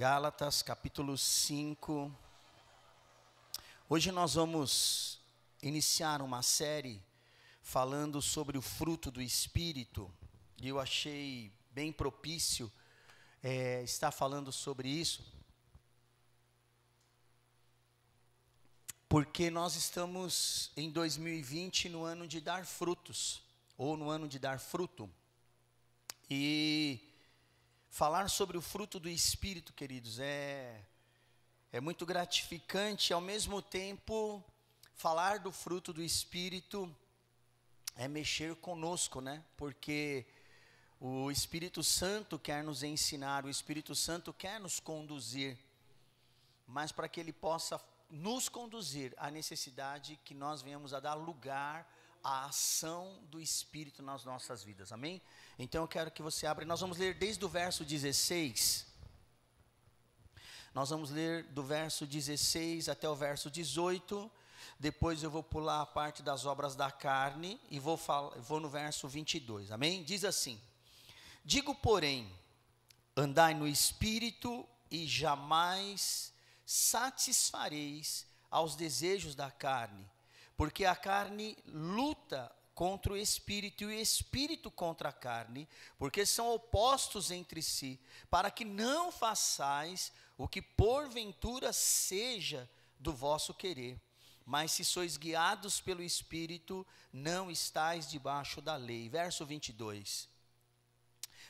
Gálatas, capítulo 5. Hoje nós vamos iniciar uma série falando sobre o fruto do Espírito. E eu achei bem propício estar falando sobre isso, porque nós estamos em 2020 no ano de dar frutos, ou no ano de dar fruto. E falar sobre o fruto do Espírito, queridos, é muito gratificante. Ao mesmo tempo, falar do fruto do Espírito é mexer conosco, né? Porque o Espírito Santo quer nos ensinar, o Espírito Santo quer nos conduzir, mas para que Ele possa nos conduzir, há necessidade que nós venhamos a dar lugar à ação do Espírito nas nossas vidas, amém? Então eu quero que você abra, nós vamos ler desde o verso 16, nós vamos ler do verso 16 até o verso 18, depois eu vou pular a parte das obras da carne, e vou no verso 22, amém? Diz assim: digo, porém, andai no Espírito, e jamais satisfareis aos desejos da carne, porque a carne luta contra o Espírito, e o Espírito contra a carne, porque são opostos entre si, para que não façais o que porventura seja do vosso querer. Mas se sois guiados pelo Espírito, não estáis debaixo da lei. Verso 22.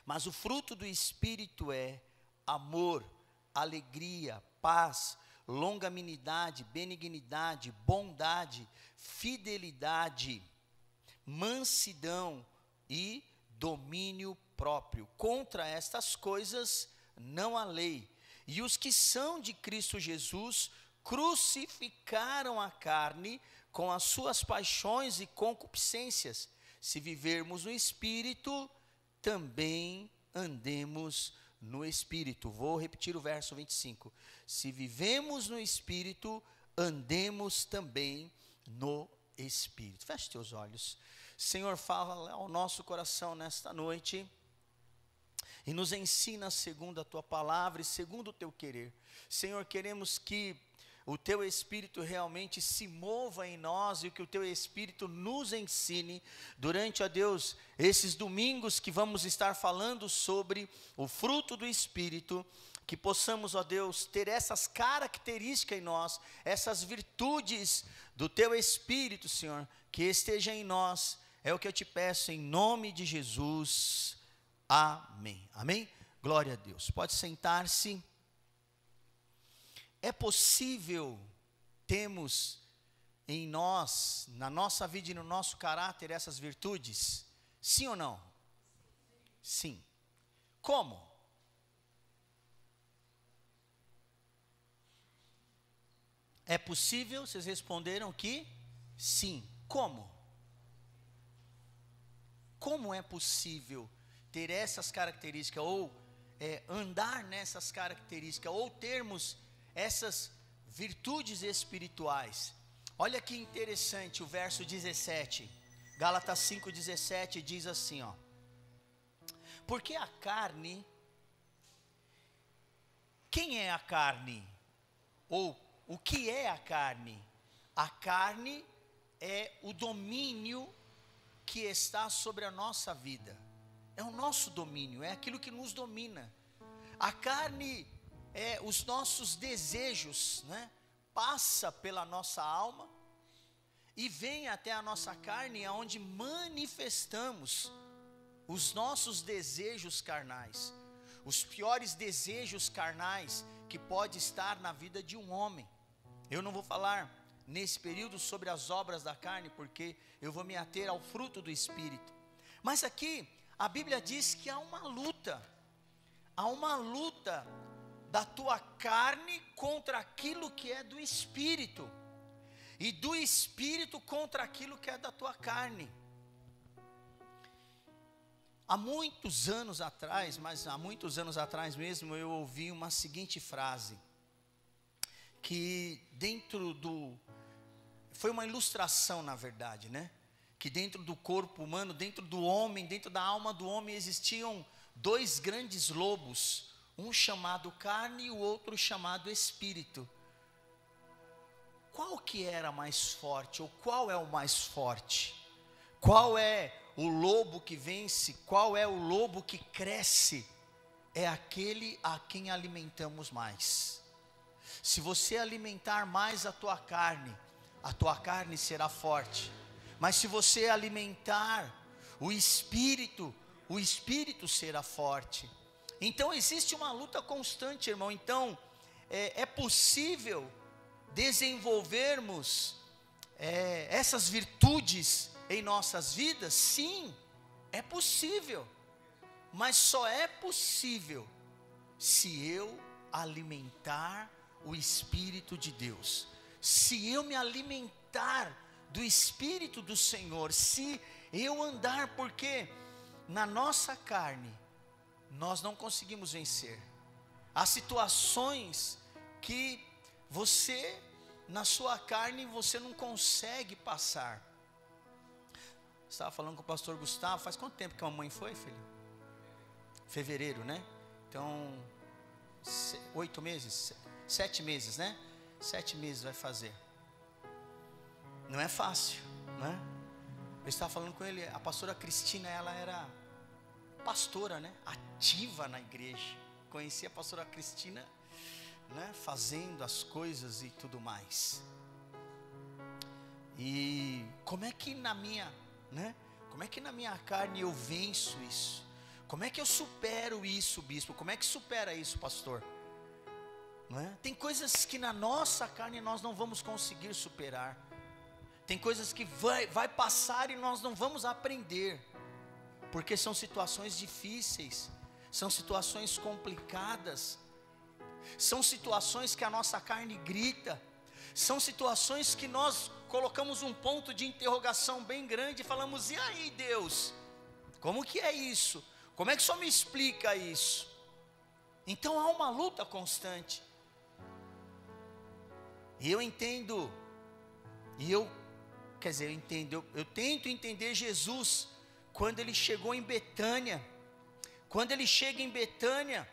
Mas o fruto do Espírito é amor, alegria, paz, longanimidade, benignidade, bondade, fidelidade, mansidão e domínio próprio. Contra estas coisas não há lei. E os que são de Cristo Jesus crucificaram a carne com as suas paixões e concupiscências. Se vivermos no Espírito, também andemos no Espírito. Vou repetir o verso 25. Se vivemos no Espírito, andemos também no Espírito. Feche teus olhos. Senhor, fala ao nosso coração nesta noite e nos ensina segundo a Tua palavra e segundo o Teu querer. Senhor, queremos que o Teu Espírito realmente se mova em nós e que o Teu Espírito nos ensine durante, ó Deus, esses domingos que vamos estar falando sobre o fruto do Espírito, que possamos, ó Deus, ter essas características em nós, essas virtudes do Teu Espírito, Senhor, que esteja em nós. É o que eu te peço em nome de Jesus. Amém. Amém? Glória a Deus. Pode sentar-se. É possível termos em nós, na nossa vida e no nosso caráter, essas virtudes? Sim ou não? Sim. Como? É possível? Vocês responderam que sim. Como? Como é possível ter essas características, ou andar nessas características, ou termos essas virtudes espirituais? Olha que interessante o verso 17, Gálatas 5,17 diz assim, ó: porque a carne, quem é a carne? Ou o que é a carne? A carne é o domínio que está sobre a nossa vida, é o nosso domínio, é aquilo que nos domina. A carne é os nossos desejos, né? Passa pela nossa alma e vem até a nossa carne, aonde manifestamos os nossos desejos carnais, os piores desejos carnais que pode estar na vida de um homem. Eu não vou falar nesse período sobre as obras da carne, porque eu vou me ater ao fruto do Espírito. Mas aqui a Bíblia diz que há uma luta da tua carne contra aquilo que é do Espírito, e do Espírito contra aquilo que é da tua carne. Há muitos anos atrás, mas há muitos anos atrás mesmo, eu ouvi uma seguinte frase, que foi uma ilustração, na verdade, né? Que dentro do corpo humano, dentro do homem, dentro da alma do homem, existiam dois grandes lobos, um chamado carne e o outro chamado espírito. Qual que era mais forte, ou qual é o mais forte? Qual é o lobo que vence? Qual é o lobo que cresce? É aquele a quem alimentamos mais. Se você alimentar mais a tua carne será forte. Mas se você alimentar o espírito será forte. Então existe uma luta constante, irmão. Então é possível desenvolvermos essas virtudes em nossas vidas? Sim, é possível. Mas só é possível se eu alimentar o Espírito de Deus. Se eu me alimentar do Espírito do Senhor, se eu andar, porque na nossa carne nós não conseguimos vencer. Há situações que você, na sua carne, você não consegue passar. Estava falando com o pastor Gustavo, faz quanto tempo que a mamãe foi, filho? Fevereiro, né? Então, 8 meses, 7 meses, né? 7 meses vai fazer. Não é fácil, né? Eu estava falando com ele, a pastora Cristina, ela era pastora, né? Ativa na igreja. Conheci a pastora Cristina, né? Fazendo as coisas e tudo mais. E como é que na minha, né? Como é que na minha carne eu venço isso? Como é que eu supero isso, bispo? Como é que supera isso, pastor? Não é? Tem coisas que na nossa carne nós não vamos conseguir superar. Tem coisas que vai passar e nós não vamos aprender. Porque são situações difíceis. São situações complicadas. São situações que a nossa carne grita. São situações que nós colocamos um ponto de interrogação bem grande e falamos: e aí, Deus? Como que é isso? Como é que o Senhor me explica isso? Então há uma luta constante. E eu entendo, eu tento entender Jesus, quando ele chegou em Betânia. Quando ele chega em Betânia,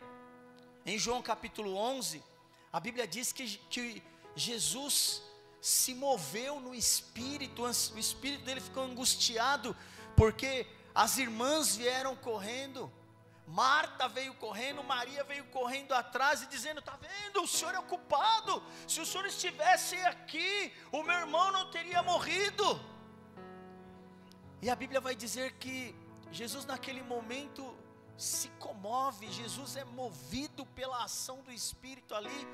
em João capítulo 11, a Bíblia diz que Jesus se moveu no espírito, o espírito dele ficou angustiado, porque as irmãs vieram correndo, Marta veio correndo, Maria veio correndo atrás e dizendo: está vendo, o Senhor é o culpado, se o Senhor estivesse aqui, o meu irmão não teria morrido. E a Bíblia vai dizer que Jesus naquele momento se comove, Jesus é movido pela ação do Espírito ali.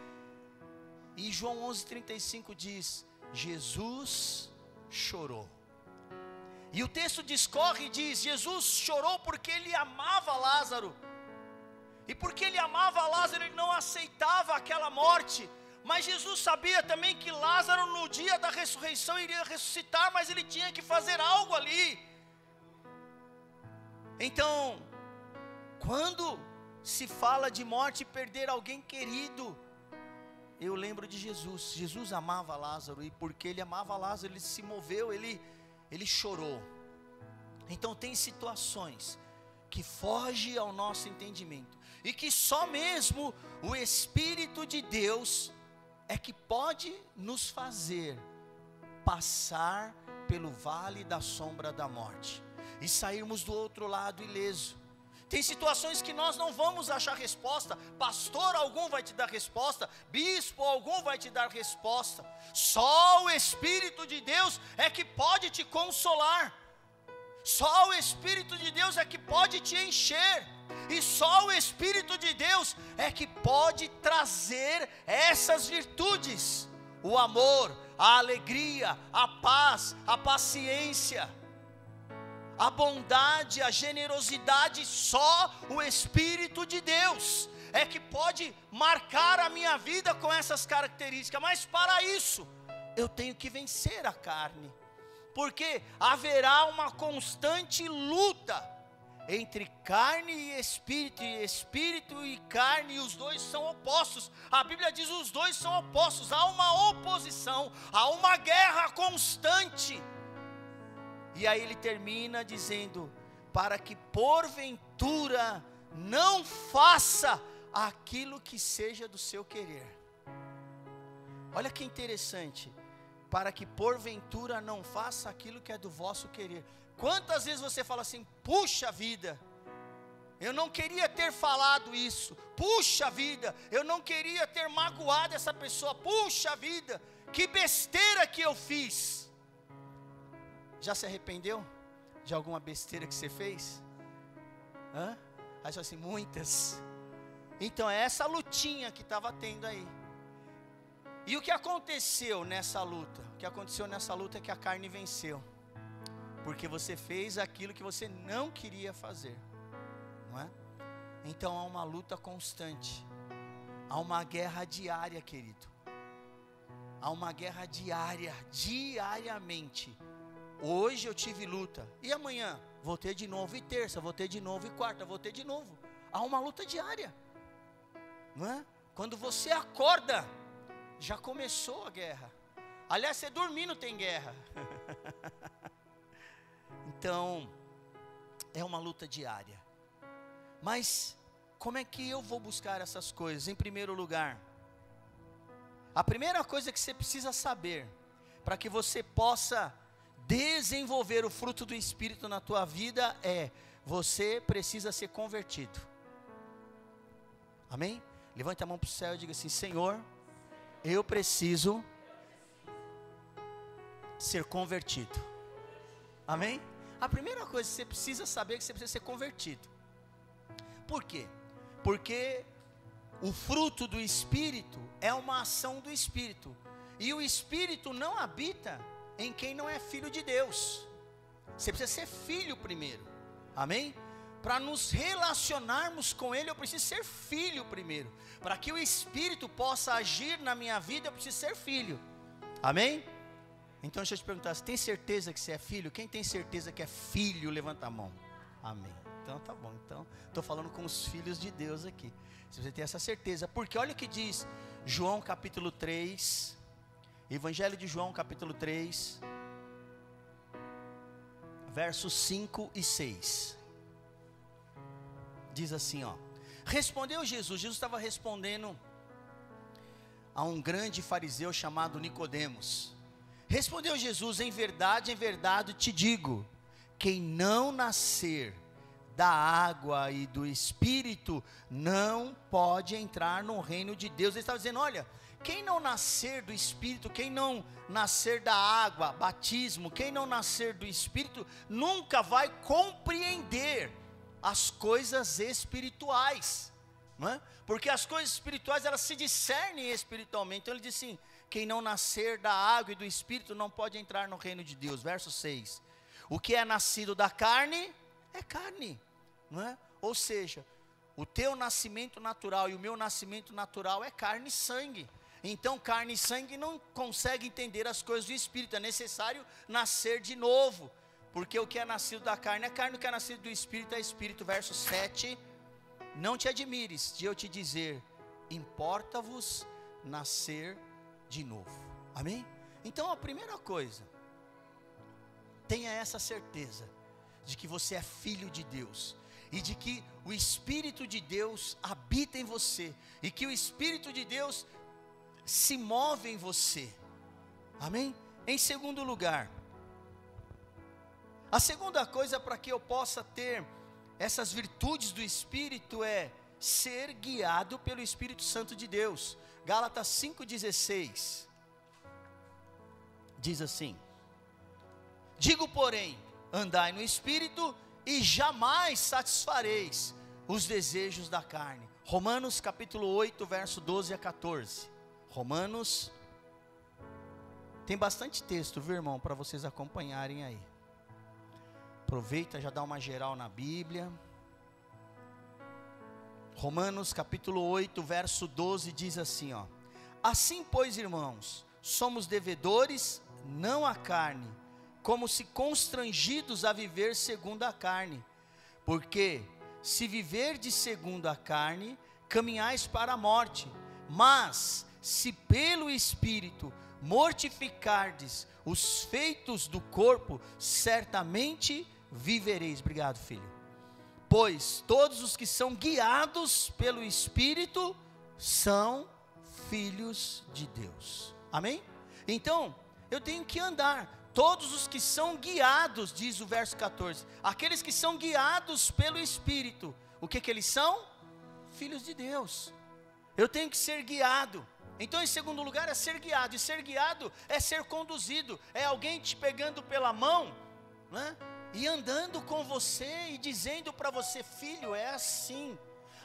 E João 11:35 diz: Jesus chorou. E o texto discorre e diz: Jesus chorou porque ele amava Lázaro. E porque ele amava Lázaro, ele não aceitava aquela morte. Mas Jesus sabia também que Lázaro no dia da ressurreição iria ressuscitar, mas ele tinha que fazer algo ali. Então, quando se fala de morte e perder alguém querido, eu lembro de Jesus. Jesus amava Lázaro, e porque ele amava Lázaro, ele se moveu, ele chorou. Então tem situações que fogem ao nosso entendimento, e que só mesmo o Espírito de Deus é que pode nos fazer passar pelo vale da sombra da morte e sairmos do outro lado ileso. Tem situações que nós não vamos achar resposta. Pastor algum vai te dar resposta, bispo algum vai te dar resposta. Só o Espírito de Deus é que pode te consolar. Só o Espírito de Deus é que pode te encher. E só o Espírito de Deus é que pode trazer essas virtudes: o amor, a alegria, a paz, a paciência, a bondade, a generosidade. Só o Espírito de Deus é que pode marcar a minha vida com essas características. Mas para isso, eu tenho que vencer a carne, porque haverá uma constante luta entre carne e espírito e carne, e os dois são opostos. A Bíblia diz: os dois são opostos, há uma oposição, há uma guerra constante. E aí ele termina dizendo: para que porventura não faça aquilo que seja do seu querer. Olha que interessante. Para que porventura não faça aquilo que é do vosso querer. Quantas vezes você fala assim: puxa vida, eu não queria ter falado isso. Puxa vida, eu não queria ter magoado essa pessoa. Puxa vida, que besteira que eu fiz. Já se arrependeu de alguma besteira que você fez? Aí você fala assim: muitas. Então é essa lutinha que estava tendo aí. E o que aconteceu nessa luta? O que aconteceu nessa luta é que a carne venceu. Porque você fez aquilo que você não queria fazer. Não é? Então há uma luta constante. Há uma guerra diária, querido. Há uma guerra diária, diariamente. Hoje eu tive luta. E amanhã? Vou ter de novo. E terça? Vou ter de novo. E quarta? Vou ter de novo. Há uma luta diária. Não é? Quando você acorda, já começou a guerra. Aliás, você dormindo tem guerra. Então, é uma luta diária. Mas, como é que eu vou buscar essas coisas? Em primeiro lugar, a primeira coisa que você precisa saber, para que você possa desenvolver o fruto do Espírito na tua vida, é: você precisa ser convertido. Amém? Levante a mão para o céu e diga assim: Senhor, eu preciso ser convertido. Amém? A primeira coisa que você precisa saber é que você precisa ser convertido. Por quê? Porque o fruto do Espírito é uma ação do Espírito. E o Espírito não habita em quem não é filho de Deus. Você precisa ser filho primeiro. Amém? Para nos relacionarmos com Ele, eu preciso ser filho primeiro. Para que o Espírito possa agir na minha vida, eu preciso ser filho. Amém? Então deixa eu te perguntar: você tem certeza que você é filho? Quem tem certeza que é filho, levanta a mão. Amém. Então tá bom. Então estou falando com os filhos de Deus aqui. Se você tem essa certeza, porque olha o que diz João capítulo 3, Evangelho de João capítulo 3, versos 5 e 6. Diz assim, ó: respondeu Jesus estava respondendo a um grande fariseu chamado Nicodemos. Respondeu Jesus: em verdade te digo, quem não nascer da água e do Espírito não pode entrar no reino de Deus. Ele estava dizendo: olha, quem não nascer do Espírito, quem não nascer da água, batismo, quem não nascer do Espírito, nunca vai compreender as coisas espirituais, não é? Porque as coisas espirituais, elas se discernem espiritualmente. Então ele diz assim: quem não nascer da água e do Espírito não pode entrar no reino de Deus. Verso 6, o que é nascido da carne, é carne, não é? Ou seja, o teu nascimento natural e o meu nascimento natural é carne e sangue. Então carne e sangue não conseguem entender as coisas do Espírito. É necessário nascer de novo. Porque o que é nascido da carne é carne, o que é nascido do Espírito é Espírito. Verso 7, não te admires de eu te dizer, importa-vos nascer de novo. Amém? Então a primeira coisa, tenha essa certeza de que você é filho de Deus, e de que o Espírito de Deus habita em você, e que o Espírito de Deus se move em você. Amém? Em segundo lugar, a segunda coisa para que eu possa ter essas virtudes do Espírito é ser guiado pelo Espírito Santo de Deus. Gálatas 5,16 diz assim: digo, porém, andai no Espírito e jamais satisfareis os desejos da carne. Romanos capítulo 8, verso 12 a 14. Romanos, tem bastante texto, viu, irmão, para vocês acompanharem aí. Aproveita, já dá uma geral na Bíblia. Romanos capítulo 8, verso 12 diz assim, ó: assim, pois, irmãos, somos devedores, não à carne, como se constrangidos a viver segundo a carne. Porque se viverdes segundo a carne, caminhais para a morte. Mas se pelo Espírito mortificardes os feitos do corpo, certamente vivereis. Obrigado, filho. pois todos os que são guiados pelo Espírito são filhos de Deus. Amém? Então, eu tenho que andar. Todos os que são guiados, diz o verso 14, aqueles que são guiados pelo Espírito, o que eles são? Filhos de Deus. Eu tenho que ser guiado. Então, em segundo lugar, é ser guiado. E ser guiado é ser conduzido. É alguém te pegando pela mão, né? E andando com você e dizendo para você: filho, é assim.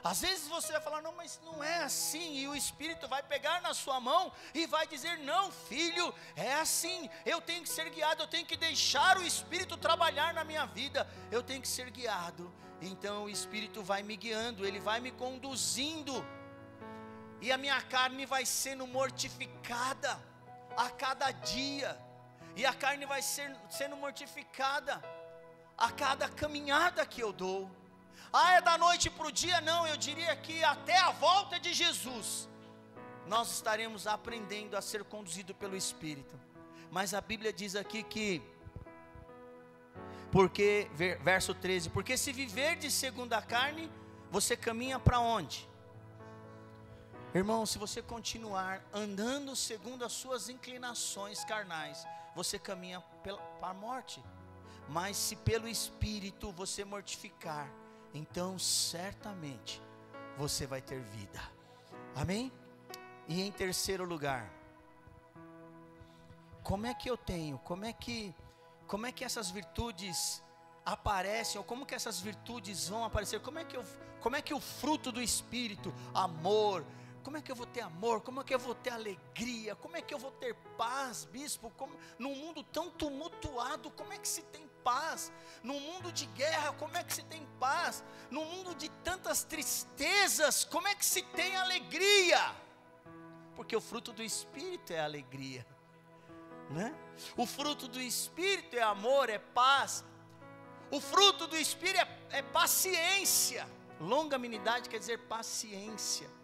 Às vezes você vai falar: não, mas não é assim. E o Espírito vai pegar na sua mão e vai dizer: não, filho, é assim. Eu tenho que ser guiado, eu tenho que deixar o Espírito trabalhar na minha vida. Eu tenho que ser guiado. Então o Espírito vai me guiando, ele vai me conduzindo. E a minha carne vai sendo mortificada a cada dia. E a carne vai sendo mortificada a cada caminhada que eu dou. Ah, é da noite para o dia? Não, eu diria que até a volta de Jesus, nós estaremos aprendendo a ser conduzido pelo Espírito. Mas a Bíblia diz aqui que, porque, verso 13, porque se viverdes segundo a carne, você caminha para onde? Irmão, se você continuar andando segundo as suas inclinações carnais, você caminha para a morte. Mas se pelo Espírito você mortificar, então certamente você vai ter vida. Amém? E em terceiro lugar, como é que eu tenho? Como é que essas virtudes aparecem? Ou como que essas virtudes vão aparecer? Como é que o fruto do Espírito, amor, como é que eu vou ter amor? Como é que eu vou ter alegria? Como é que eu vou ter paz, bispo? Num mundo tão tumultuado, como é que se tem paz? Num mundo de guerra, como é que se tem paz? Num mundo de tantas tristezas, como é que se tem alegria? Porque o fruto do Espírito é alegria, né? O fruto do Espírito é amor, é paz. O fruto do Espírito é paciência. Longanimidade quer dizer paciência.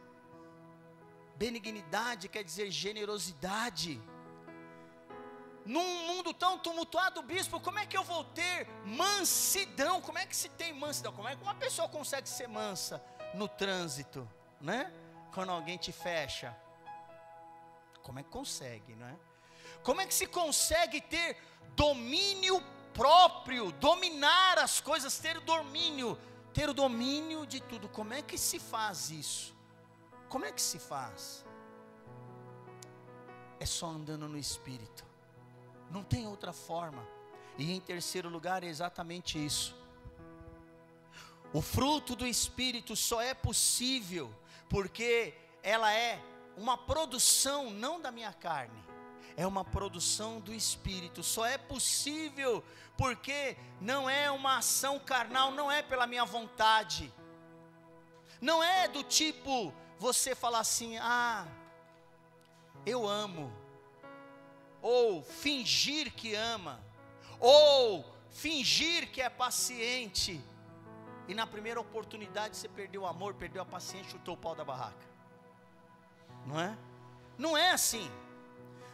Benignidade quer dizer generosidade. Num mundo tão tumultuado, bispo, como é que eu vou ter mansidão? Como é que se tem mansidão? Como é que uma pessoa consegue ser mansa no trânsito, né? Quando alguém te fecha, como é que consegue, não é? Como é que se consegue ter domínio próprio, dominar as coisas, ter o domínio de tudo? Como é que se faz isso? Como é que se faz? É só andando no Espírito. Não tem outra forma. E em terceiro lugar é exatamente isso. O fruto do Espírito só é possível porque ela é uma produção não da minha carne, é uma produção do Espírito. Só é possível porque não é uma ação carnal, não é pela minha vontade. Não é do tipo você falar assim: ah, eu amo, ou fingir que ama, ou fingir que é paciente, e na primeira oportunidade você perdeu o amor, perdeu a paciência, chutou o pau da barraca. Não é? Não é assim.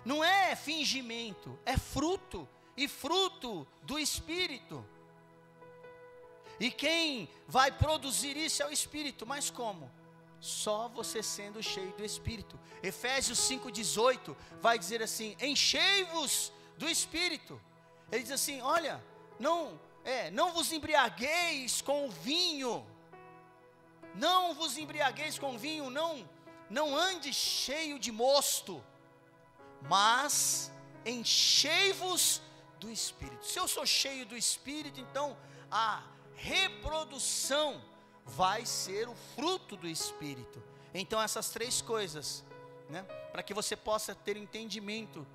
Não é fingimento, é fruto, e fruto do Espírito. E quem vai produzir isso é o Espírito. Mas como? Só você sendo cheio do Espírito. Efésios 5,18 vai dizer assim: enchei-vos do Espírito. Ele diz assim: olha, não vos embriagueis com o vinho. Não vos embriagueis com o vinho, não ande cheio de mosto, mas enchei-vos do Espírito. Se eu sou cheio do Espírito, então a reprodução vai ser o fruto do Espírito. Então essas três coisas, né, para que você possa ter entendimento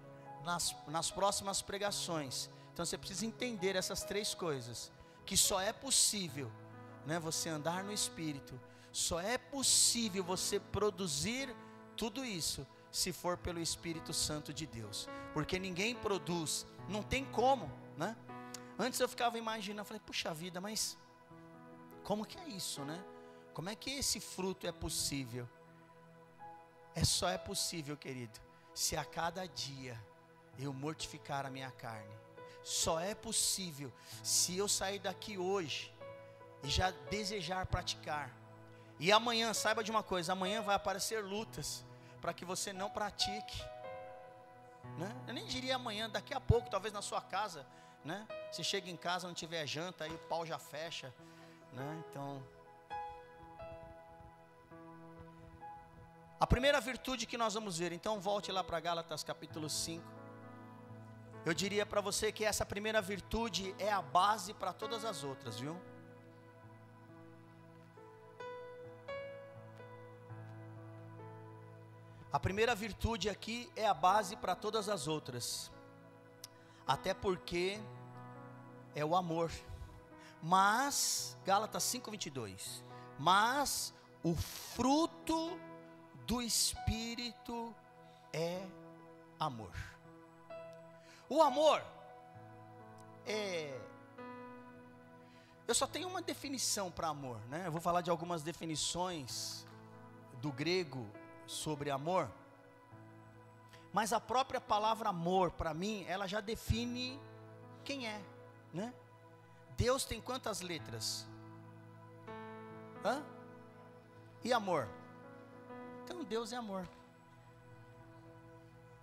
nas próximas pregações. Então você precisa entender essas três coisas, que só é possível, né, você andar no Espírito, só é possível você produzir tudo isso se for pelo Espírito Santo de Deus, porque ninguém produz, não tem como, né? Antes eu ficava imaginando, eu falei: puxa vida, mas como que é isso, né? Como é que esse fruto é possível? Só é possível, querido, se a cada dia eu mortificar a minha carne. Só é possível se eu sair daqui hoje e já desejar praticar. E amanhã, saiba de uma coisa, amanhã vai aparecer lutas para que você não pratique, né? Eu nem diria amanhã, daqui a pouco, talvez na sua casa, né? Você chega em casa, não tiver janta, aí o pau já fecha, né? Então, a primeira virtude que nós vamos ver, então volte lá para Gálatas capítulo 5. Eu diria para você que essa primeira virtude é a base para todas as outras, viu? A primeira virtude aqui é a base para todas as outras, até porque é o amor. Mas, Gálatas 5:22, mas o fruto do Espírito é amor. O amor eu só tenho uma definição para amor, né? Eu vou falar de algumas definições do grego sobre amor, mas a própria palavra amor, para mim, ela já define quem é, né? Deus tem quantas letras? E amor? Então Deus é amor,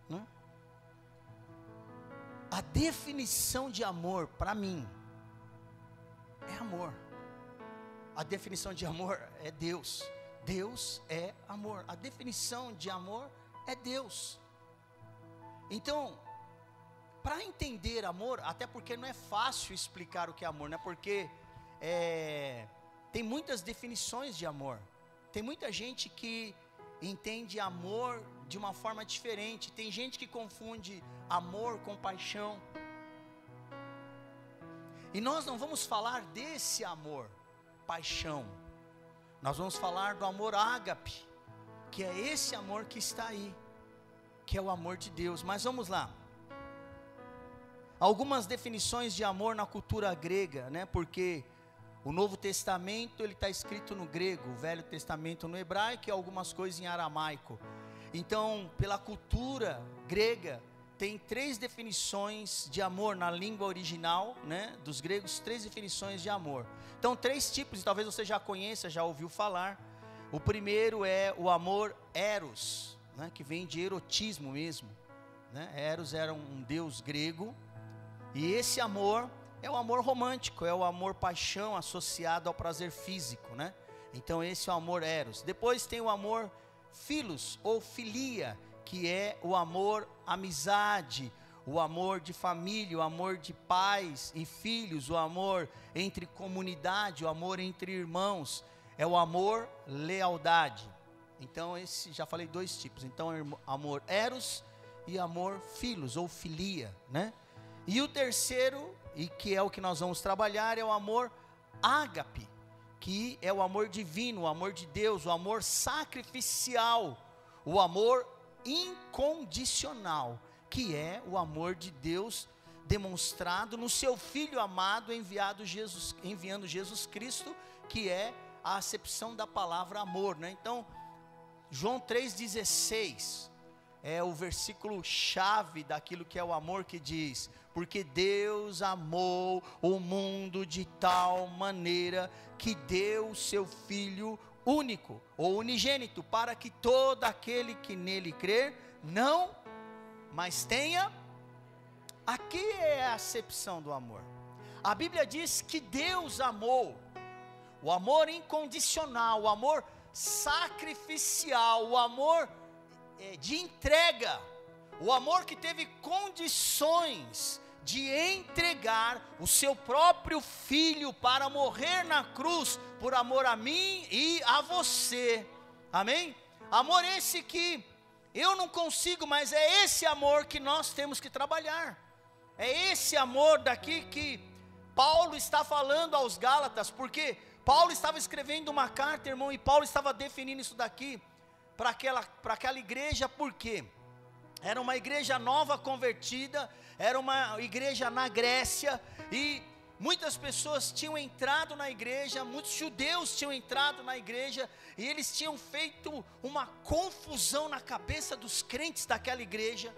né? A definição de amor, para mim, é amor. A definição de amor é Deus. Deus é amor. A definição de amor é Deus. Então, para entender amor, até porque não é fácil explicar o que é amor, né? Porque tem muitas definições de amor. Tem muita gente que entende amor de uma forma diferente. Tem gente que confunde amor com paixão. E nós não vamos falar desse amor, paixão. Nós vamos falar do amor ágape, que é esse amor que está aí, que é o amor de Deus. Mas vamos lá. Algumas definições de amor na cultura grega, né? Porque o Novo Testamento ele está escrito no grego, o Velho Testamento no hebraico e algumas coisas em aramaico. Então, pela cultura grega, tem 3 definições de amor na língua original, né? Dos gregos, 3 definições de amor. Então, 3 tipos, e talvez você já conheça, já ouviu falar. O primeiro é o amor eros, né? Que vem de erotismo mesmo, né? Eros era um deus grego. E esse amor é o amor romântico, é o amor paixão associado ao prazer físico, né? Então esse é o amor eros. Depois tem o amor philos ou filia, que é o amor amizade, o amor de família, o amor de pais e filhos, o amor entre comunidade, o amor entre irmãos, é o amor lealdade. Então esse, já falei 2 tipos, então amor eros e amor philos ou filia, né? E o terceiro, e que é o que nós vamos trabalhar, é o amor ágape, que é o amor divino, o amor de Deus, o amor sacrificial, o amor incondicional, que é o amor de Deus demonstrado no seu Filho amado, enviando Jesus Cristo, que é a acepção da palavra amor, né? Então, João 3,16 é o versículo chave daquilo que é o amor, que diz: porque Deus amou o mundo de tal maneira que deu o seu Filho único, ou unigênito, para que todo aquele que nele crer, não, mas tenha. Aqui é a acepção do amor. A Bíblia diz que Deus amou, o amor incondicional, o amor sacrificial, o amor de entrega, o amor que teve condições de entregar o seu próprio Filho para morrer na cruz, por amor a mim e a você, amém? Amor esse que eu não consigo, mas é esse amor que nós temos que trabalhar, é esse amor daqui que Paulo está falando aos Gálatas, porque Paulo estava escrevendo uma carta, irmão, e Paulo estava definindo isso daqui, para aquela igreja, porque era uma igreja nova convertida, era uma igreja na Grécia, e muitas pessoas tinham entrado na igreja, muitos judeus tinham entrado na igreja, e eles tinham feito uma confusão na cabeça dos crentes daquela igreja,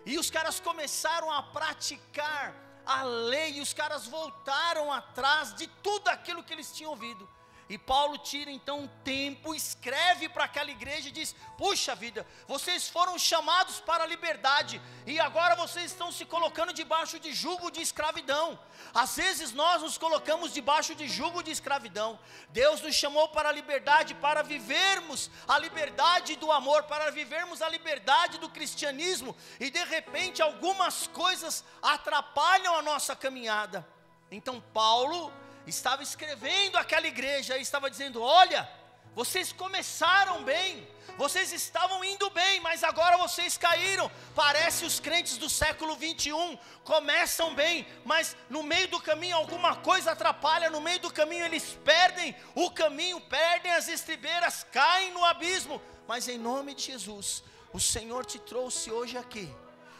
e os caras começaram a praticar a lei, e os caras voltaram atrás de tudo aquilo que eles tinham ouvido. E Paulo tira então um tempo, escreve para aquela igreja e diz: puxa vida, vocês foram chamados para a liberdade, e agora vocês estão se colocando debaixo de jugo de escravidão. Às vezes nós nos colocamos debaixo de jugo de escravidão. Deus nos chamou para a liberdade, para vivermos a liberdade do amor, para vivermos a liberdade do cristianismo, e de repente algumas coisas atrapalham a nossa caminhada. Então Paulo estava escrevendo àquela igreja e estava dizendo: olha, vocês começaram bem, vocês estavam indo bem, mas agora vocês caíram. Parece os crentes do século 21, começam bem, mas no meio do caminho alguma coisa atrapalha, no meio do caminho eles perdem o caminho, perdem as estribeiras, caem no abismo. Mas em nome de Jesus, o Senhor te trouxe hoje aqui,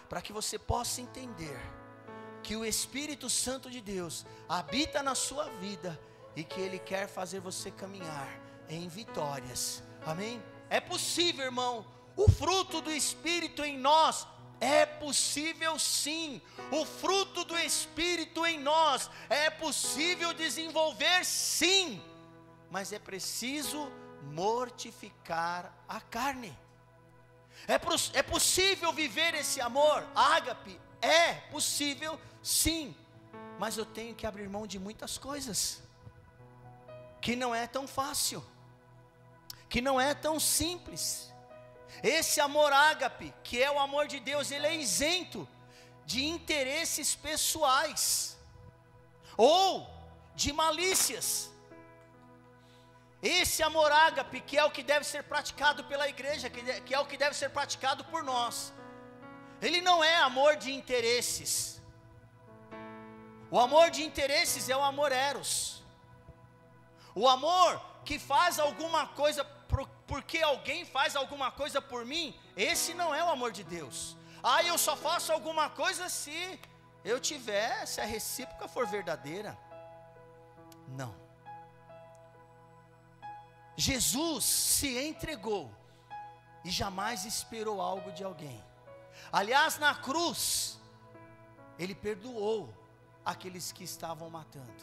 para que você possa entender que o Espírito Santo de Deus habita na sua vida, e que Ele quer fazer você caminhar em vitórias, amém? É possível, irmão, o fruto do Espírito em nós, é possível sim, o fruto do Espírito em nós, é possível desenvolver sim, mas é preciso mortificar a carne. É possível viver esse amor, ágape, é possível sim, mas eu tenho que abrir mão de muitas coisas, que não é tão fácil, que não é tão simples. Esse amor ágape, que é o amor de Deus, ele é isento de interesses pessoais, ou de malícias. Esse amor ágape, que é o que deve ser praticado pela igreja, que é o que deve ser praticado por nós, ele não é amor de interesses. O amor de interesses é o amor eros. O amor que faz alguma coisa porque alguém faz alguma coisa por mim, esse não é o amor de Deus. Ah, eu só faço alguma coisa se eu tiver, se a recíproca for verdadeira. Não. Jesus se entregou e jamais esperou algo de alguém. Aliás, na cruz, Ele perdoou aqueles que estavam matando.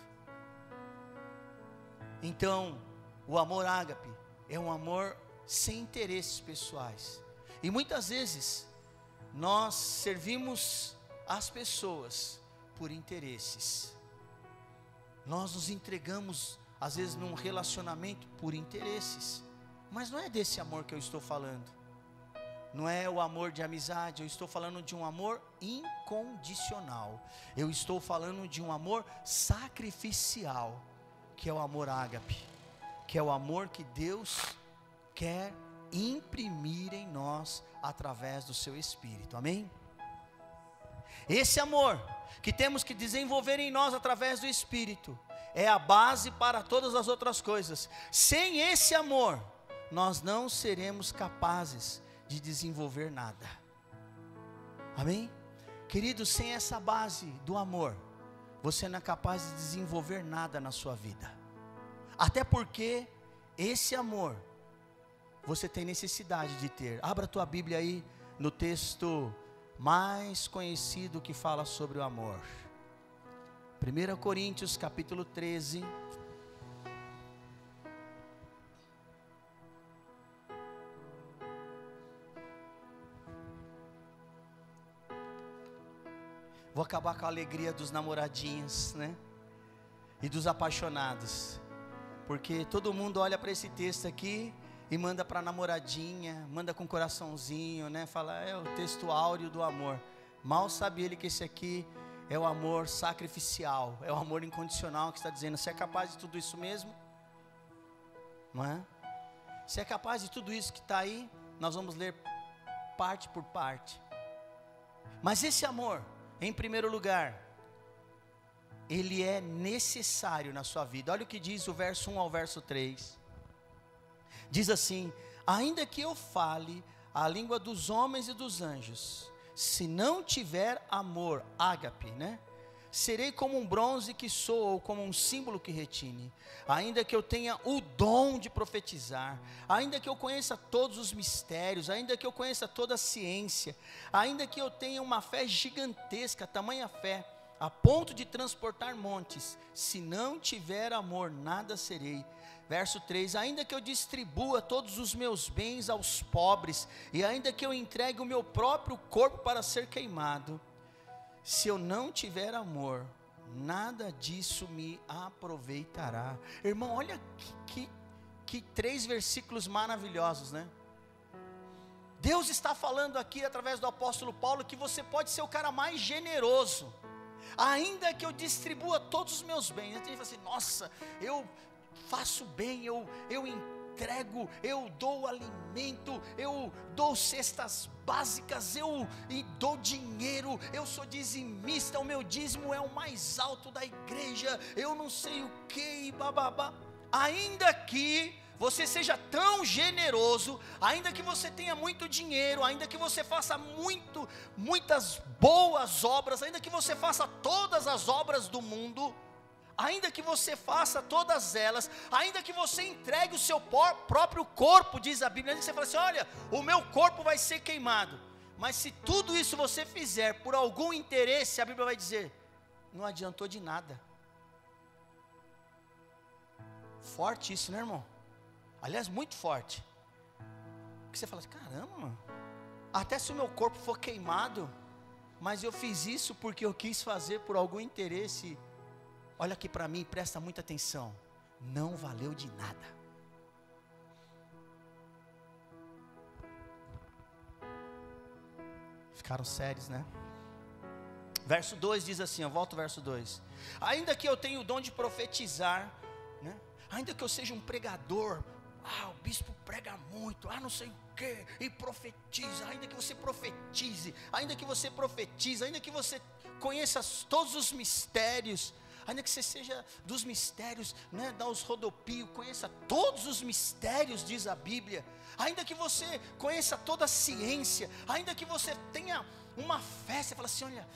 Então, o amor ágape é um amor sem interesses pessoais. E muitas vezes, nós servimos as pessoas por interesses. Nós nos entregamos, às vezes, num relacionamento por interesses. Mas não é desse amor que eu estou falando. Não é o amor de amizade, eu estou falando de um amor incondicional. Eu estou falando de um amor sacrificial, que é o amor ágape, que é o amor que Deus quer imprimir em nós através do seu Espírito, amém? Esse amor que temos que desenvolver em nós através do Espírito é a base para todas as outras coisas. Sem esse amor, nós não seremos capazes de desenvolver nada, amém? Querido, sem essa base do amor, você não é capaz de desenvolver nada na sua vida. Até porque esse amor você tem necessidade de ter. Abra a tua Bíblia aí no texto mais conhecido que fala sobre o amor. 1 Coríntios capítulo 13. Vou acabar com a alegria dos namoradinhos, né? E dos apaixonados. Porque todo mundo olha para esse texto aqui e manda para a namoradinha, manda com coraçãozinho, né? Fala, é o texto áureo do amor. Mal sabe ele que esse aqui é o amor sacrificial, é o amor incondicional que está dizendo, você é capaz de tudo isso mesmo? Não é? Se é capaz de tudo isso que está aí, nós vamos ler parte por parte. Mas esse amor, em primeiro lugar, ele é necessário na sua vida. Olha o que diz o verso 1 ao verso 3. Diz assim: ainda que eu fale a língua dos homens e dos anjos, se não tiver amor, ágape, né? Serei como um bronze que soa, ou como um símbolo que retine. Ainda que eu tenha o dom de profetizar, ainda que eu conheça todos os mistérios, ainda que eu conheça toda a ciência, ainda que eu tenha uma fé gigantesca, tamanha fé, a ponto de transportar montes. Se não tiver amor, nada serei. Verso 3, ainda que eu distribua todos os meus bens aos pobres, e ainda que eu entregue o meu próprio corpo para ser queimado, se eu não tiver amor, nada disso me aproveitará. Irmão, olha que 3 versículos maravilhosos, né? Deus está falando aqui através do apóstolo Paulo que você pode ser o cara mais generoso, ainda que eu distribua todos os meus bens. Tem gente que fala assim, nossa, eu faço bem, eu entrego, eu dou alimento, eu dou cestas básicas, eu dou dinheiro, eu sou dizimista, o meu dízimo é o mais alto da igreja, eu não sei o que, bababá. Ainda que você seja tão generoso, ainda que você tenha muito dinheiro, ainda que você faça muitas boas obras, ainda que você faça todas as obras do mundo, ainda que você faça todas elas, ainda que você entregue o seu próprio corpo, diz a Bíblia, você fala assim, olha, o meu corpo vai ser queimado, mas se tudo isso você fizer por algum interesse, a Bíblia vai dizer, não adiantou de nada. Forte isso, né, irmão? Aliás, muito forte. Porque você fala assim, caramba, mano, até se o meu corpo for queimado, mas eu fiz isso porque eu quis fazer por algum interesse. Olha aqui para mim, presta muita atenção. Não valeu de nada. Ficaram sérios, né? Verso 2 diz assim, eu volto ao verso 2. Ainda que eu tenha o dom de profetizar, né? Ainda que eu seja um pregador, o bispo prega muito, não sei o que, e profetiza, ainda que você profetize, ainda que você profetize, ainda que você conheça todos os mistérios, ainda que você seja dos mistérios, né, dá os rodopios, conheça todos os mistérios, diz a Bíblia, ainda que você conheça toda a ciência, ainda que você tenha uma fé, você fala assim, olha,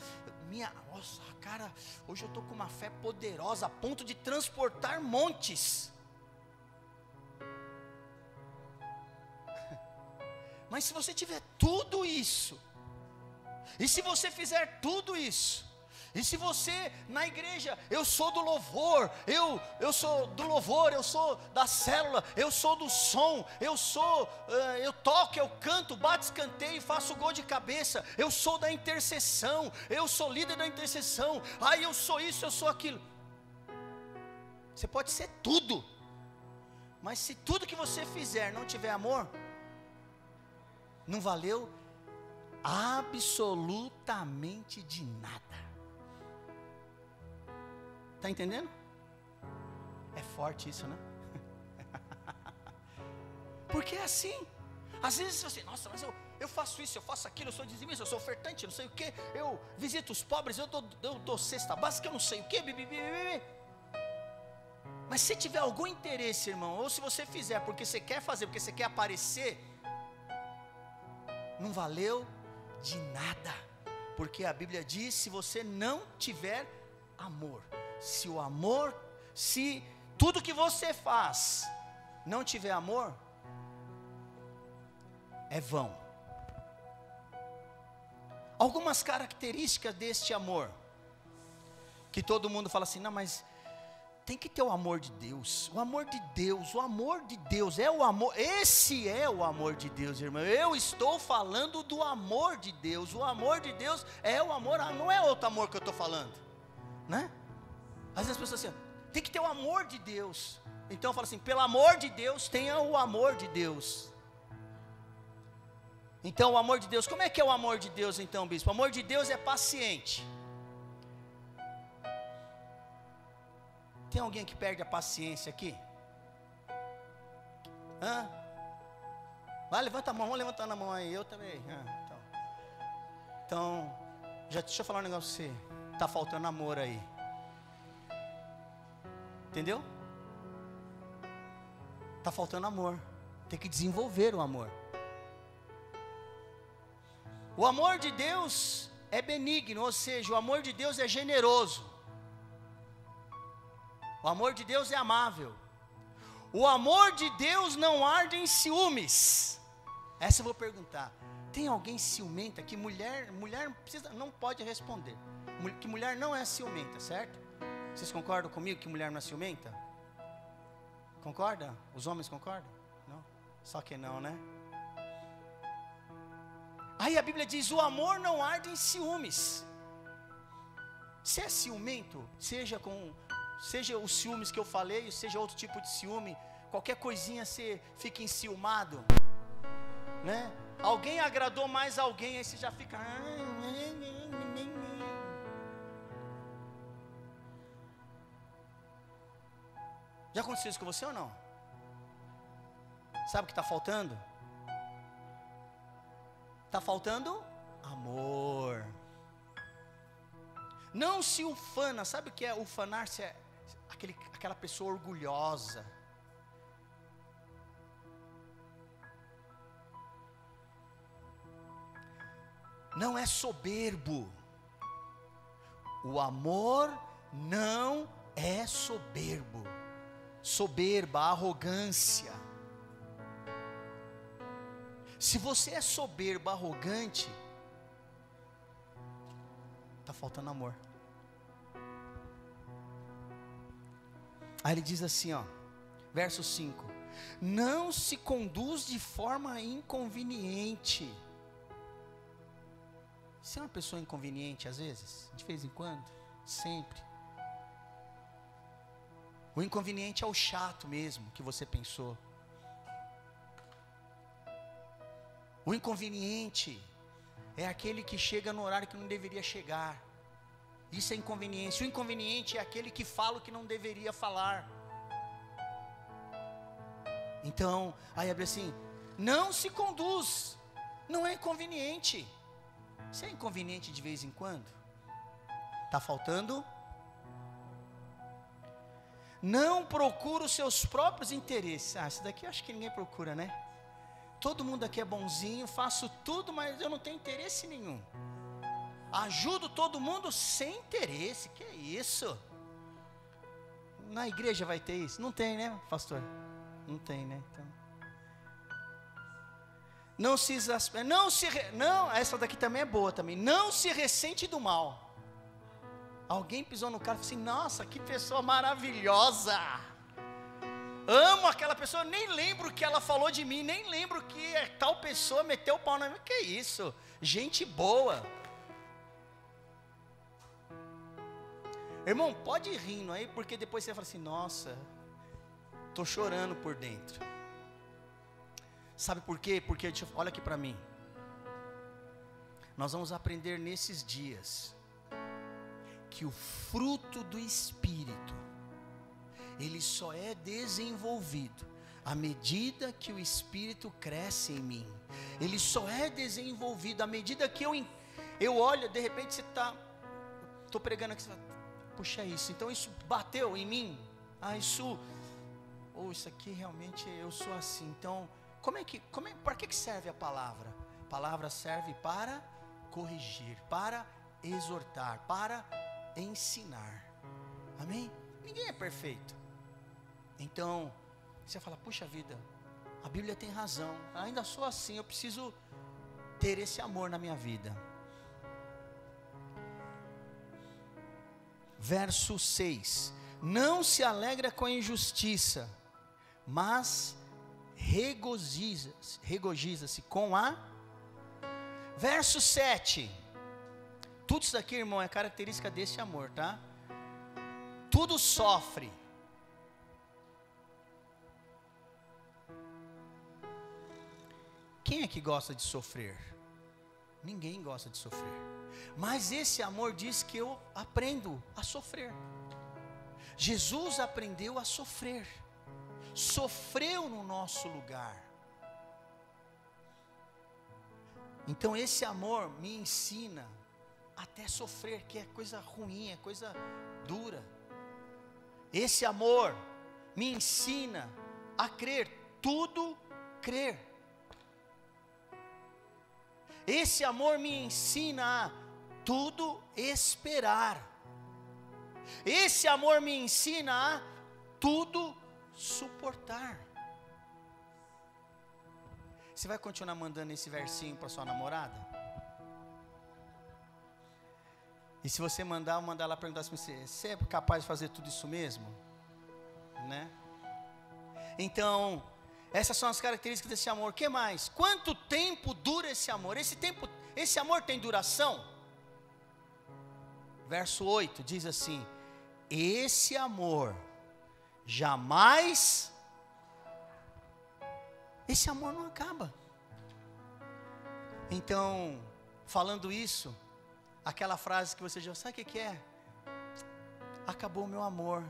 nossa, cara, hoje eu estou com uma fé poderosa, a ponto de transportar montes. Mas se você tiver tudo isso, e se você fizer tudo isso, e se você na igreja, eu sou do louvor, eu sou do louvor, eu sou da célula, eu sou do som, eu toco, eu canto, bato escanteio, faço gol de cabeça, eu sou da intercessão, eu sou líder da intercessão, eu sou isso, eu sou aquilo. Você pode ser tudo, mas se tudo que você fizer não tiver amor, não valeu absolutamente de nada. Está entendendo? É forte isso, né? Porque é assim. Às vezes você, nossa, mas eu faço isso, eu faço aquilo, eu sou dizimista, eu sou ofertante, eu não sei o que, eu visito os pobres, eu dou cesta básica, eu não sei o que, mas se tiver algum interesse, irmão, ou se você fizer porque você quer fazer, porque você quer aparecer, não valeu de nada, porque a Bíblia diz, se você não tiver amor, se tudo que você faz não tiver amor, é vão. Algumas características deste amor, que todo mundo fala assim, não, mas tem que ter o amor de Deus, o amor de Deus é o amor, esse é o amor de Deus, irmão. Eu estou falando do amor de Deus, o amor de Deus é o amor, não é outro amor que eu estou falando, né? Às vezes as pessoas assim, tem que ter o amor de Deus, então eu falo assim, pelo amor de Deus, tenha o amor de Deus. Então o amor de Deus, como é que é o amor de Deus então, bispo? O amor de Deus é paciente. Tem alguém que perde a paciência aqui? Vai, levanta a mão, vamos levantando a mão aí, eu também. Então, deixa eu falar um negócio pra você. Está faltando amor aí. Entendeu? Está faltando amor. Tem que desenvolver o amor. O amor de Deus é benigno, ou seja, o amor de Deus é generoso. O amor de Deus é amável. O amor de Deus não arde em ciúmes. Essa eu vou perguntar. Tem alguém ciumento aqui? Mulher não pode responder. que mulher não é ciumenta, certo? Vocês concordam comigo que mulher não é ciumenta? Concorda? Os homens concordam? Não? Só que não, né? Aí a Bíblia diz, o amor não arde em ciúmes. Se é ciumento, seja os ciúmes que eu falei, seja outro tipo de ciúme, qualquer coisinha você fica enciumado, né? Alguém agradou mais alguém, aí você já fica... Já aconteceu isso com você ou não? Sabe o que está faltando? Está faltando amor. Não se ufana. Sabe o que é ufanar-se? É aquela pessoa orgulhosa. Não é soberbo. O amor não é soberbo. Soberba, arrogância. Se você é soberbo, arrogante, está faltando amor. Aí ele diz assim, ó, verso 5: não se conduz de forma inconveniente. Você é uma pessoa inconveniente às vezes? De vez em quando? Sempre. O inconveniente é o chato mesmo que você pensou. O inconveniente é aquele que chega no horário que não deveria chegar. Isso é inconveniência. O inconveniente é aquele que fala o que não deveria falar. Então, aí abre assim, não se conduz, não é inconveniente. Você é inconveniente de vez em quando? Está faltando? Não procura os seus próprios interesses. Isso daqui eu acho que ninguém procura, né? Todo mundo aqui é bonzinho, faço tudo, mas eu não tenho interesse nenhum. Ajudo todo mundo sem interesse. Que é isso? Na igreja vai ter isso? Não tem, né, pastor? Não tem, né? Então, não, essa daqui também é boa também. Não se ressente do mal. Alguém pisou no carro e falou assim, nossa, que pessoa maravilhosa. Amo aquela pessoa, nem lembro o que ela falou de mim, nem lembro que tal pessoa meteu o pau na minha. Que é isso? Gente boa. Irmão, pode ir rindo aí, porque depois você fala assim, nossa, estou chorando por dentro. Sabe por quê? Porque, olha aqui para mim. Nós vamos aprender nesses dias que o fruto do Espírito, ele só é desenvolvido à medida que o Espírito cresce em mim. Ele só é desenvolvido à medida que eu olho, de repente você estou pregando aqui, você fala, puxa isso, então isso bateu em mim, isso aqui realmente eu sou assim, então, para que serve a palavra? A palavra serve para corrigir, para exortar, para ensinar, amém? Ninguém é perfeito, então, você fala, puxa vida, a Bíblia tem razão, ainda sou assim, eu preciso ter esse amor na minha vida. Verso 6, não se alegra com a injustiça, mas regozija-se com a... Verso 7, tudo isso daqui, irmão, é característica desse amor, tá? Tudo sofre. Quem é que gosta de sofrer? Ninguém gosta de sofrer. Mas esse amor diz que eu aprendo a sofrer. Jesus aprendeu a sofrer. Sofreu no nosso lugar. Então esse amor me ensina até sofrer, que é coisa ruim, é coisa dura. Esse amor me ensina a crer, tudo crer. Esse amor me ensina a tudo esperar. Esse amor me ensina a tudo suportar. Você vai continuar mandando esse versinho para sua namorada? E se você mandar, eu mandar lá perguntar assim, você é capaz de fazer tudo isso mesmo? Né? Então, essas são as características desse amor. O que mais? Quanto tempo dura esse amor? Esse amor tem duração? Verso 8 diz assim: esse amor jamais, esse amor não acaba. Então, falando isso, aquela frase que você já sabe o que é? Acabou o meu amor,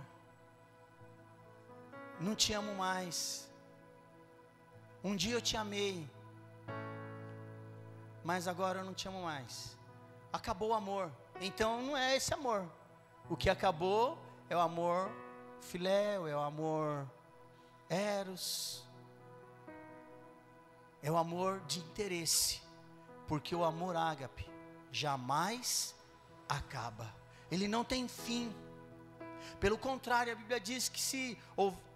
não te amo mais. Um dia eu te amei, mas agora eu não te amo mais. Acabou o amor. Então não é esse amor. O que acabou é o amor filéu, é o amor eros, é o amor de interesse. Porque o amor ágape jamais acaba. Ele não tem fim. Pelo contrário, a Bíblia diz que se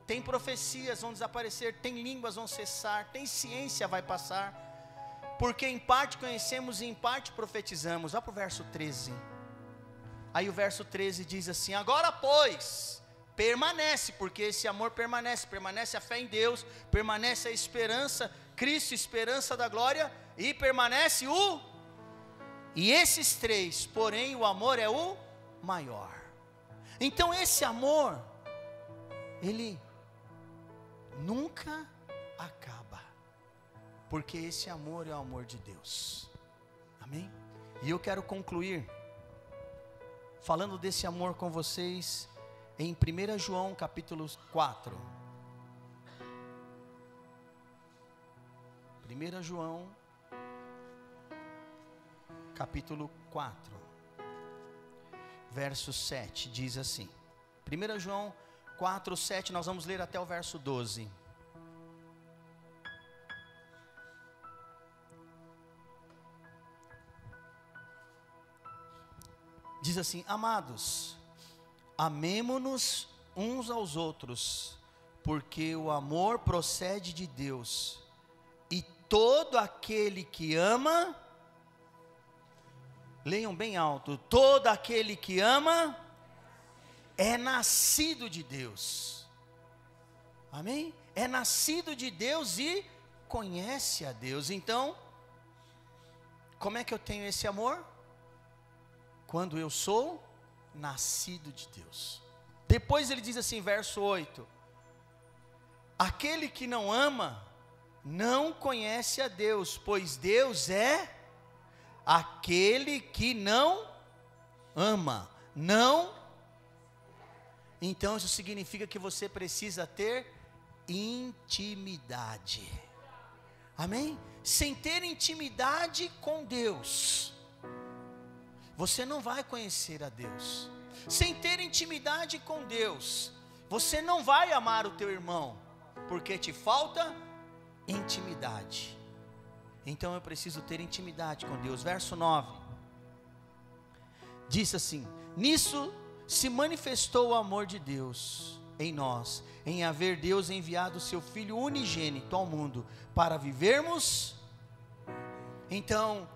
tem profecias vão desaparecer, tem línguas vão cessar, tem ciência vai passar. Porque em parte conhecemos e em parte profetizamos. Vá para o verso 13. Aí o verso 13 diz assim: agora pois, permanece, porque esse amor permanece a fé em Deus, permanece a esperança, Cristo, esperança da glória, e permanece e esses três, porém o amor é o maior. Então esse amor, ele nunca acaba, porque esse amor é o amor de Deus. Amém? E eu quero concluir falando desse amor com vocês em 1 João capítulo 4. 1 João capítulo 4, verso 7, diz assim. 1 João 4, 7, nós vamos ler até o verso 12. Diz assim: amados, amemo-nos uns aos outros, porque o amor procede de Deus, e todo aquele que ama, leiam bem alto, todo aquele que ama, é nascido de Deus. Amém? É nascido de Deus e conhece a Deus. Então, como é que eu tenho esse amor? Quando eu sou nascido de Deus. Depois ele diz assim, verso 8: aquele que não ama, não conhece a Deus, pois Deus é aquele que não ama. Não. Então isso significa que você precisa ter intimidade. Amém? Sem ter intimidade com Deus, você não vai conhecer a Deus. Sem ter intimidade com Deus, você não vai amar o teu irmão, porque te falta intimidade. Então eu preciso ter intimidade com Deus. Verso 9 diz assim: nisso se manifestou o amor de Deus em nós, em haver Deus enviado o seu Filho unigênito ao mundo, para vivermos. Então,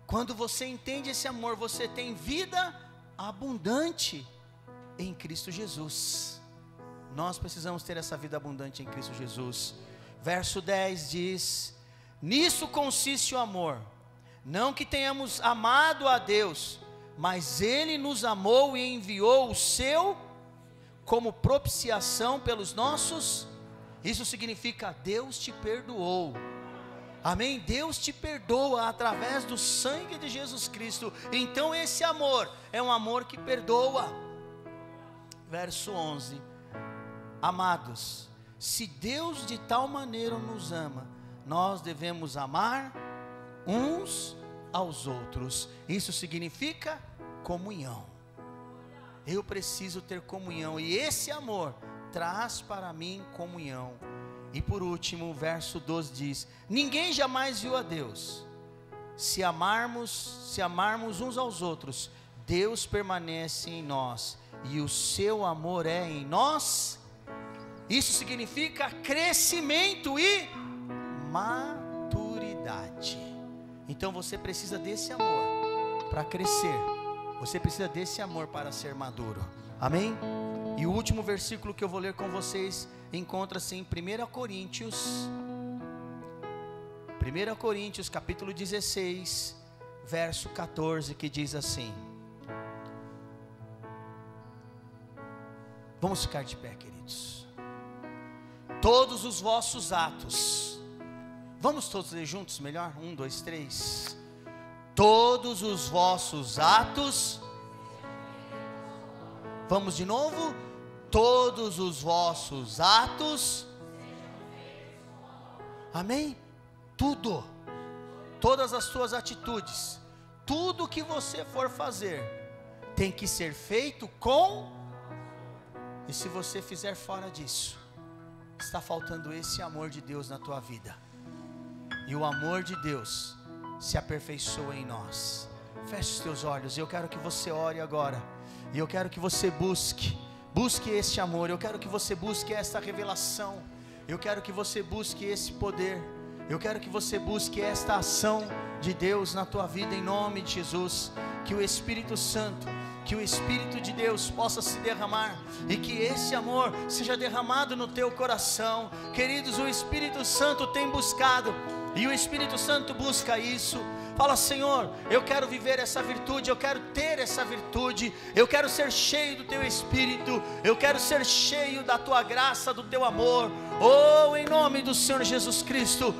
quando você entende esse amor, você tem vida abundante em Cristo Jesus. Nós precisamos ter essa vida abundante em Cristo Jesus. Verso 10 diz: nisso consiste o amor, não que tenhamos amado a Deus, mas Ele nos amou e enviou o seu como propiciação pelos nossos. Isso significa Deus te perdoou. Amém? Deus te perdoa através do sangue de Jesus Cristo. Então esse amor é um amor que perdoa. Verso 11: amados, se Deus de tal maneira nos ama, nós devemos amar uns aos outros. Isso significa comunhão. Eu preciso ter comunhão, e esse amor traz para mim comunhão. E por último, o verso 12 diz: ninguém jamais viu a Deus. Se amarmos uns aos outros, Deus permanece em nós, e o seu amor é em nós. Isso significa crescimento e maturidade. Então você precisa desse amor para crescer Você precisa desse amor para ser maduro. Amém? E o último versículo que eu vou ler com vocês encontra-se em 1 Coríntios capítulo 16, verso 14, que diz assim. Vamos ficar de pé, queridos. Todos os vossos atos. Vamos todos ler juntos melhor? 1, 2, 3. Todos os vossos atos. Vamos de novo? Todos os vossos atos. Amém? Tudo. Todas as suas atitudes. Tudo que você for fazer tem que ser feito com. E se você fizer fora disso, está faltando esse amor de Deus na tua vida. E o amor de Deus se aperfeiçoa em nós. Feche os teus olhos. Eu quero que você ore agora. E eu quero que você busque esse amor. Eu quero que você busque essa revelação. Eu quero que você busque esse poder. Eu quero que você busque esta ação de Deus na tua vida, em nome de Jesus. Que o Espírito Santo, que o Espírito de Deus possa se derramar, e que esse amor seja derramado no teu coração. Queridos, o Espírito Santo tem buscado, e o Espírito Santo busca isso. Fala: Senhor, eu quero viver essa virtude, eu quero ter essa virtude, eu quero ser cheio do teu Espírito, eu quero ser cheio da tua graça, do teu amor. Oh, em nome do Senhor Jesus Cristo,